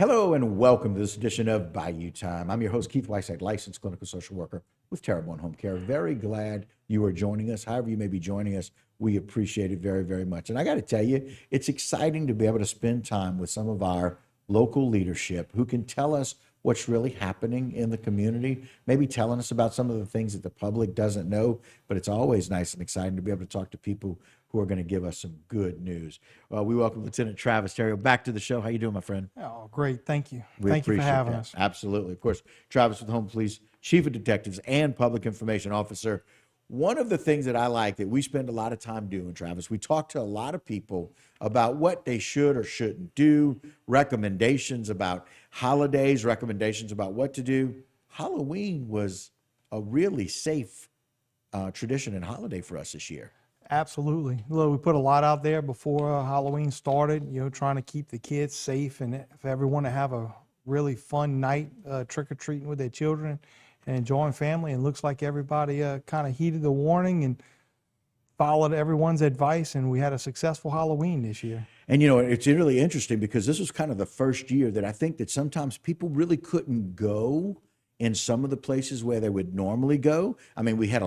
Hello and welcome to this edition of Bayou Time. I'm your host, Keith Weissach, licensed clinical social worker with Theriot Home Care. Very glad you are joining us. However you may be joining us, we appreciate it very, very much. And I got to tell you, it's exciting to be able to spend time with some of our local leadership who can tell us what's really happening in the community, maybe telling us about some of the things that the public doesn't know, but it's always nice and exciting to be able to talk to people who are going to give us some good news. Well, we welcome Lieutenant Travis Theriot back to the show. How you doing, my friend? Oh, great. Thank you. We Thank you for appreciate having that. us. Absolutely. Of course, Travis with Home Police, Chief of Detectives and Public Information Officer. One of the things that I like that we spend a lot of time doing, Travis, we talk to a lot of people about what they should or shouldn't do, recommendations about holidays, recommendations about what to do. Halloween was a really safe tradition and holiday for us this year. Absolutely. Look, we put a lot out there before Halloween started, trying to keep the kids safe and for everyone to have a really fun night trick-or-treating with their children and enjoying family. And looks like everybody kind of heeded the warning and followed everyone's advice, and we had a successful Halloween this year. And, it's really interesting because this was kind of the first year that I think that sometimes people really couldn't go in some of the places where they would normally go. I mean, we had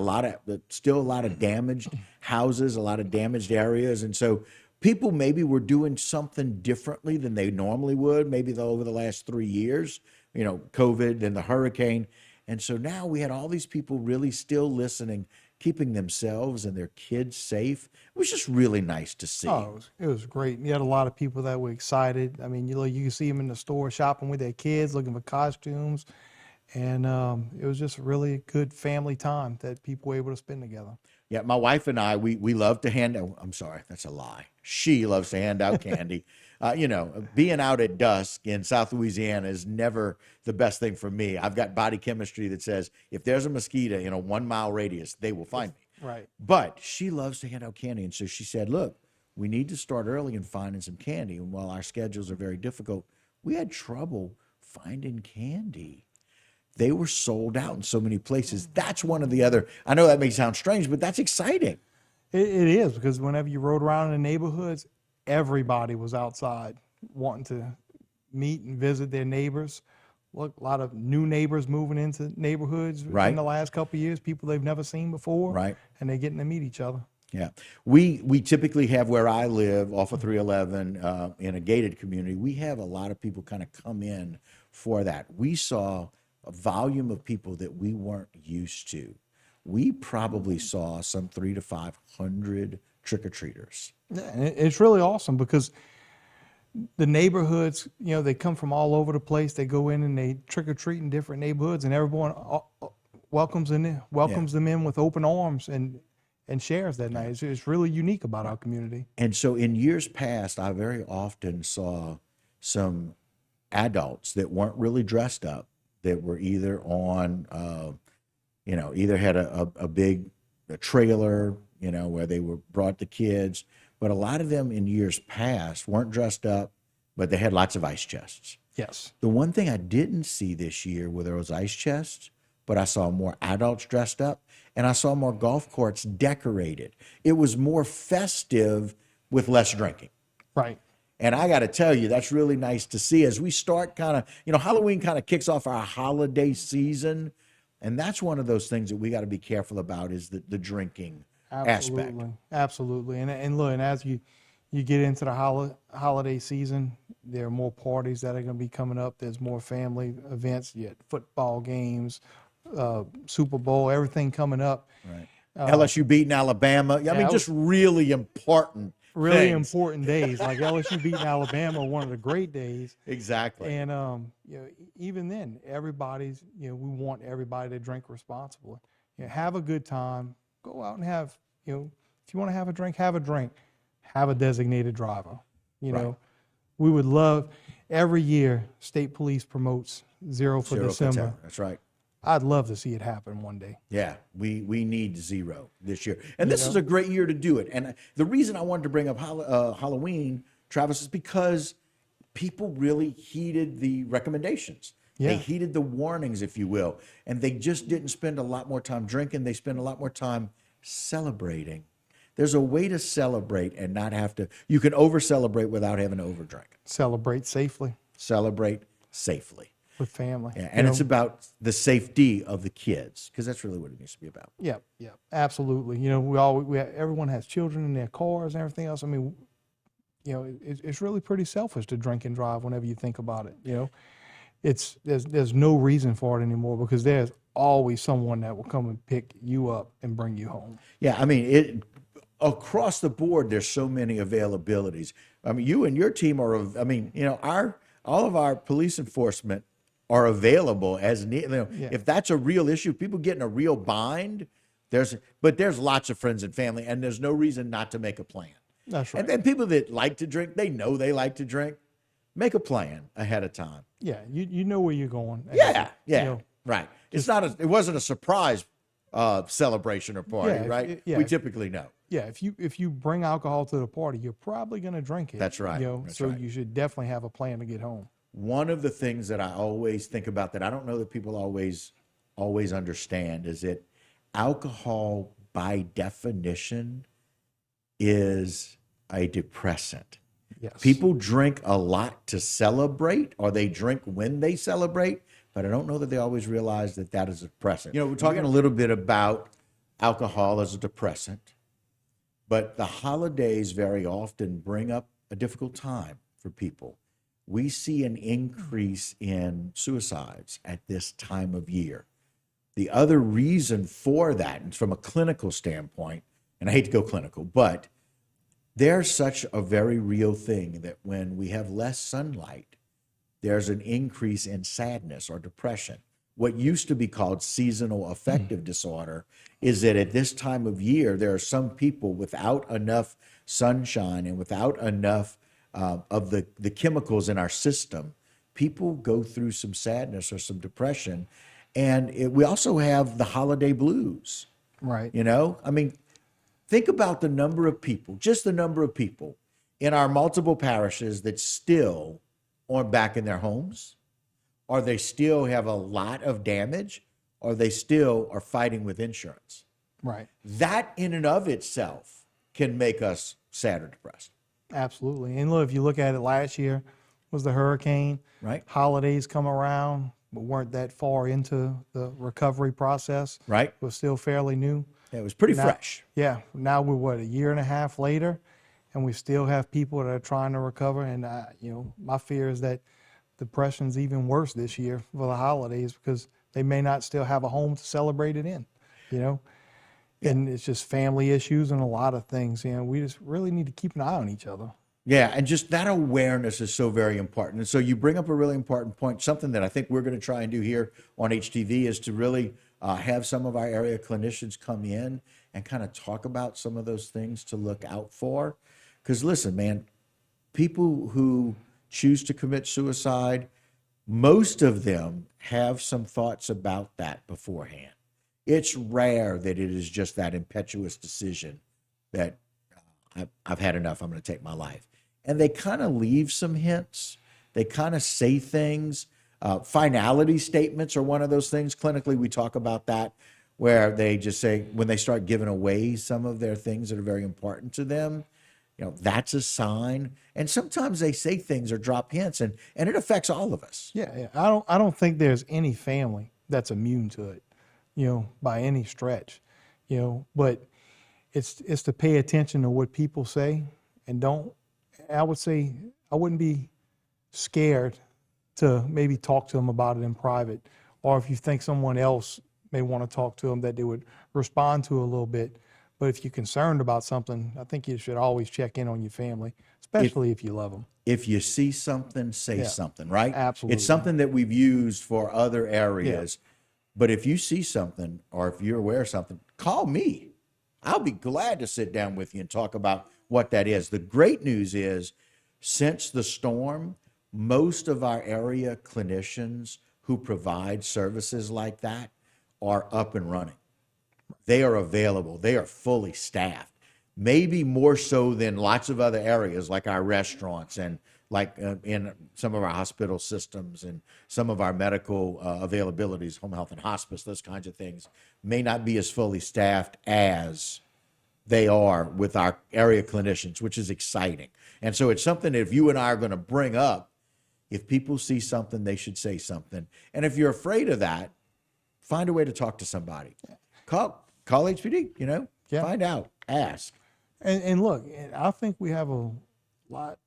still a lot of damaged houses, a lot of damaged areas. And so people maybe were doing something differently than they normally would, maybe over the last 3 years, COVID and the hurricane. And so now we had all these people really still listening, keeping themselves and their kids safe. It was just really nice to see. Oh, it was great. You had a lot of people that were excited. I mean, you can see them in the store shopping with their kids, looking for costumes. And it was just a really good family time that people were able to spend together. Yeah, my wife and I, we love to hand out, I'm sorry, that's a lie. She loves to hand out candy. Being out at dusk in South Louisiana is never the best thing for me. I've got body chemistry that says if there's a mosquito in a 1 mile radius, they will find me. Right. But she loves to hand out candy. And so she said, look, we need to start early in finding some candy. And while our schedules are very difficult, we had trouble finding candy. They were sold out in so many places. That's one of the other, I know that may sound strange, but that's exciting. It is, because whenever you rode around in the neighborhoods, everybody was outside wanting to meet and visit their neighbors. Look, a lot of new neighbors moving into neighborhoods Right. in the last couple of years, people they've never seen before. Right. And they're getting to meet each other. Yeah. We typically have, where I live off of 311 in a gated community, we have a lot of people kind of come in for that. We saw a volume of people that we weren't used to. We probably saw some 300 to 500 trick-or-treaters. Yeah, and it's really awesome because the neighborhoods, they come from all over the place. They go in and they trick-or-treat in different neighborhoods, and everyone welcomes them in with open arms and shares that night. It's really unique about our community. And so in years past, I very often saw some adults that weren't really dressed up, that were either on, either had a big trailer, where they brought the kids. But a lot of them in years past weren't dressed up, but they had lots of ice chests. Yes. The one thing I didn't see this year were those ice chests, but I saw more adults dressed up, and I saw more golf courts decorated. It was more festive with less drinking. Right. And I got to tell you, that's really nice to see as we start kind of, Halloween kind of kicks off our holiday season. And that's one of those things that we got to be careful about is the drinking aspect. Absolutely. And look, and as you get into the holiday season, there are more parties that are going to be coming up. There's more family events, football games, Super Bowl, everything coming up. Right. LSU beating Alabama. I mean, just really important. Really important days, like LSU beating Alabama, one of the great days. Exactly. And even then, everybody's we want everybody to drink responsibly. Have a good time. Go out and have if you want to have a drink, have a drink. Have a designated driver. Right. We would love every year. State Police promotes Zero for December. That's right. I'd love to see it happen one day. Yeah, we need zero this year. And this is a great year to do it. And the reason I wanted to bring up Halloween, Travis, is because people really heeded the recommendations. Yeah. They heeded the warnings, if you will. And they just didn't spend a lot more time drinking. They spent a lot more time celebrating. There's a way to celebrate and not have to, you can over-celebrate without having to overdrink. Celebrate safely. celebrate safely. with family. Yeah, You and it's know, about the safety of the kids, because that's really what it needs to be about. yeah, yeah, absolutely. Everyone has children in their cars and everything else. I mean, it's really pretty selfish to drink and drive whenever you think about it. There's no reason for it anymore because there's always someone that will come and pick you up and bring you home. Yeah, I mean, across the board, there's so many availabilities. I mean, you and your team are, I mean, all of our police enforcement are available as needed. Yeah. If that's a real issue, people get in a real bind, but there's lots of friends and family, and there's no reason not to make a plan. That's right. And then people that like to drink, they know they like to drink. Make a plan ahead of time. Yeah, you know where you're going. Yeah, yeah, You know, right. It wasn't a surprise celebration or party, Yeah, right? yeah. We typically know. yeah, if you bring alcohol to the party, you're probably going to drink it. That's right, that's so right. you should definitely have a plan to get home. One of the things that I always think about that I don't know that people always understand is that alcohol, by definition, is a depressant. Yes. People drink a lot to celebrate, or they drink when they celebrate, but I don't know that they always realize that that is a depressant. We're talking a little bit about alcohol as a depressant, but the holidays very often bring up a difficult time for people. We see an increase in suicides at this time of year. The other reason for that, and from a clinical standpoint, and I hate to go clinical, but there's such a very real thing that when we have less sunlight, there's an increase in sadness or depression. What used to be called seasonal affective disorder is that at this time of year, there are some people without enough sunshine and without enough of the chemicals in our system, people go through some sadness or some depression. And we also have the holiday blues. Right. I mean, think about the number of people, just the number of people in our multiple parishes that still aren't back in their homes, or they still have a lot of damage, or they still are fighting with insurance. Right. That in and of itself can make us sad or depressed. Absolutely. And look, if you look at it, last year was the hurricane. Right. Holidays come around, but weren't that far into the recovery process. Right. It was still fairly new. It was pretty Now- fresh. Yeah. Now we're a year and a half later, and we still have people that are trying to recover. And my fear is that depression's even worse this year for the holidays because they may not still have a home to celebrate it in. And it's just family issues and a lot of things. We just really need to keep an eye on each other. Yeah, and just that awareness is so very important. And so you bring up a really important point. Something that I think we're going to try and do here on HTV is to really have some of our area clinicians come in and kind of talk about some of those things to look out for. Because listen, man, people who choose to commit suicide, most of them have some thoughts about that beforehand. It's rare that it is just that impetuous decision that I've had enough, I'm going to take my life. And they kind of leave some hints. They kind of say things. Finality statements are one of those things. Clinically, we talk about that, where they just say, when they start giving away some of their things that are very important to them, that's a sign. And sometimes they say things or drop hints, and it affects all of us. Yeah. I don't think there's any family that's immune to it, by any stretch, but it's to pay attention to what people say and I would say I wouldn't be scared to maybe talk to them about it in private, or if you think someone else may want to talk to them that they would respond to a little bit. But if you're concerned about something, I think you should always check in on your family, especially if you love them. If you see something, say something, right? Absolutely. It's something that we've used for other areas. Yeah. But if you see something, or if you're aware of something, call me. I'll be glad to sit down with you and talk about what that is. The great news is, since the storm, most of our area clinicians who provide services like that are up and running. They are available. They are fully staffed, maybe more so than lots of other areas like our restaurants and like in some of our hospital systems and some of our medical availabilities, home health and hospice, those kinds of things may not be as fully staffed as they are with our area clinicians, which is exciting. And so it's something that if you and I are going to bring up, If people see something, they should say something. And if you're afraid of that, find a way to talk to somebody. Call HPD, Yeah. find out, ask. And look, I think we have a lot,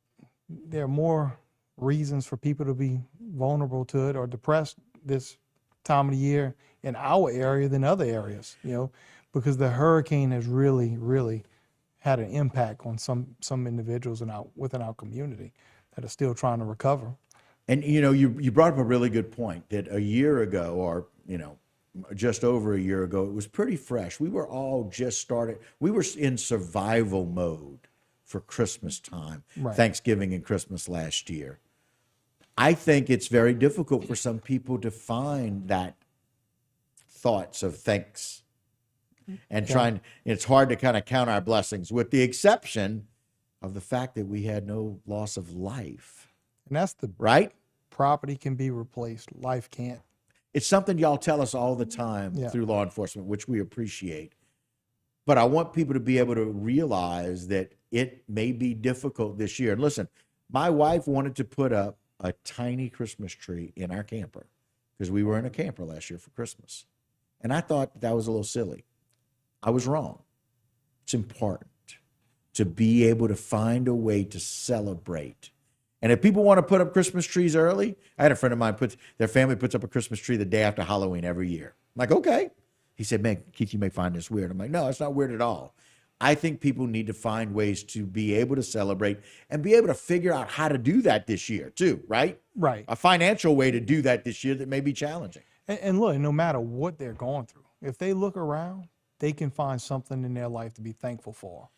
there are more reasons for people to be vulnerable to it or depressed this time of the year in our area than other areas, because the hurricane has really, really had an impact on some individuals within our community that are still trying to recover. And, you brought up a really good point that a year ago or, just over a year ago, it was pretty fresh. We were all just started. We were in survival mode for Christmas time, Right. Thanksgiving and Christmas last year. I think it's very difficult for some people to find that thoughts of thanks and it's hard to kind of count our blessings with the exception of the fact that we had no loss of life. And that's the right. Property can be replaced. Life can't. It's something y'all tell us all the time through law enforcement, which we appreciate. But I want people to be able to realize that it may be difficult this year. And listen, my wife wanted to put up a tiny Christmas tree in our camper because we were in a camper last year for Christmas. And I thought that was a little silly. I was wrong. It's important to be able to find a way to celebrate. And if people want to put up Christmas trees early, I had a friend of mine their family puts up a Christmas tree the day after Halloween every year. I'm like, okay. He said, man, Keith, you may find this weird. I'm like, no, it's not weird at all. I think people need to find ways to be able to celebrate and be able to figure out how to do that this year too, right? Right. A financial way to do that this year that may be challenging. And look, no matter what they're going through, if they look around, they can find something in their life to be thankful for.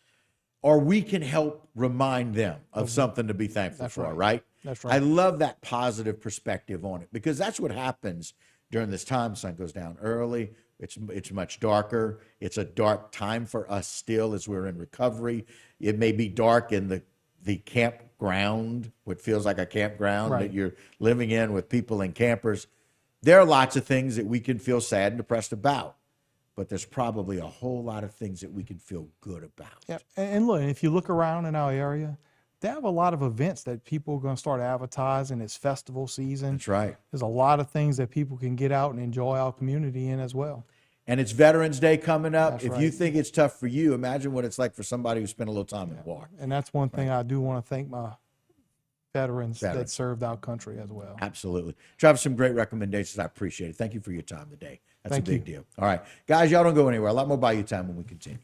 Or we can help remind them of something to be thankful for, right? That's right. I love that positive perspective on it because that's what happens during this time. The sun goes down early. It's much darker. It's a dark time for us still as we're in recovery. It may be dark in the campground, what feels like a campground that you're living in with people in campers. There are lots of things that we can feel sad and depressed about. But there's probably a whole lot of things that we can feel good about. Yeah, and look, if you look around in our area, they have a lot of events that people are going to start advertising. It's festival season. That's right. There's a lot of things that people can get out and enjoy our community in as well. And it's Veterans Day coming up. That's if right. you think it's tough for you, imagine what it's like for somebody who spent a little time in war. And that's one thing I do want to thank my veterans that served our country as well. Absolutely. Travis, some great recommendations. I appreciate it. Thank you for your time today. That's Thank a big deal. All right. Guys, y'all don't go anywhere. A lot more Bayou time when we continue.